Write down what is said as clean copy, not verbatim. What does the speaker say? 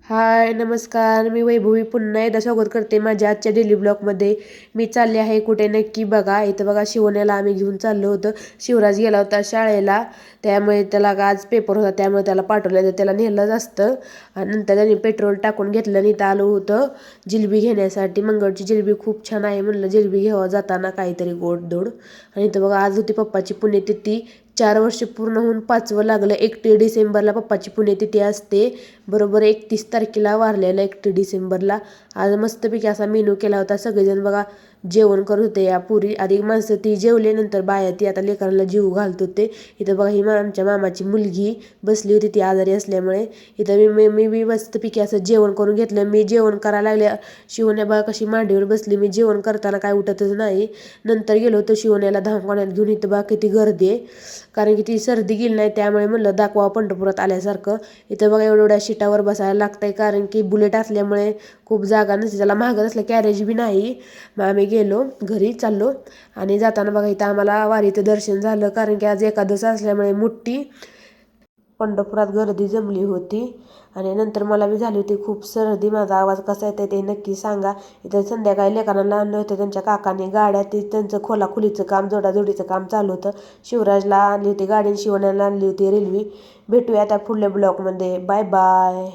हाय नमस्कार, मी वैभवी पुन्हा एकदा स्वागत करते माझ्या आजच्या डेली ब्लॉगमध्ये. मी चालले आहे कुठे नक्की बघा. इथं बघा शिवण्याला आम्ही घेऊन चाललो होतो. शिवराज गेला होता शाळेला, त्यामुळे त्याला आज पेपर होता, त्यामुळे त्याला पाठवलं तर त्याला नेलंच असतं. आणि नंतर त्यांनी पेट्रोल टाकून घेतलं आणि इथं आलो होतं जिलबी घेण्यासाठी. मंगळची जिलबी खूप छान आहे, म्हणलं जिलबी घ्यावं जाताना काहीतरी गोड. आणि इथं बघा आज होती पप्पाची पुण्यतिथी. 4 वर्ष पूर्ण होऊन 5वं लागलं. 31 डिसेंबरला पप्पाची पुण्यतिथी असते. बरोबर 31 तारखेला वारलेलं 31 डिसेंबरला. आज मस्तपैकी असा मेनू केला होता. सगळेजण बघा जेवण करत होते. या पुरी आधी माणसं ती जेवले, नंतर बाया ती आता लेकरांना जीव घालत होते. इथं बघा ही आमच्या मामाची मुलगी बसली होती, ती आजारी असल्यामुळे. इथं मी मस्तपैकी असं जेवण करून घेतलं. मी जेवण करायला लागले, शिवण्या बघा कशी मांडीवर बसली. मी जेवण करताना काय उठतच नाही. नंतर गेलो होतो शिवण्याला दवाखान्यात घेऊन. इथं बघा किती गर्दी आहे, कारण की ती सर्दी गेली नाही, त्यामुळे म्हणलं दाखवा पंढरपुरात आल्यासारखं. इथं बघा एवढ्या शिटावर बसायला लागतंय, कारण की बुलेट असल्यामुळे खूप जागा नसते. त्याला महागत असलं कॅरेज बी नाही. मग आम्ही गेलो घरी चाललो. आणि जाताना बघा इथं आम्हाला वारीचं दर्शन झालं, कारण की आज एकादश असल्यामुळे मोठी पंढरपुरात गर्दी जमली होती. आणि नंतर मला बी झाली होती खूप सर्दी. माझा आवाज कसा येते ते नक्की सांगा. इथं संध्याकाळी लेकरांना आणलं होतं त्यांच्या काकांनी गाड्या, ते त्यांचं खोलाखोलीचं काम, जोडाजोडीचं काम चालू होतं. शिवराजला आणली होती गाडी, शिवण्याला आणली होती रेल्वे. भेटूया आता पुढल्या ब्लॉगमध्ये. Bye bye.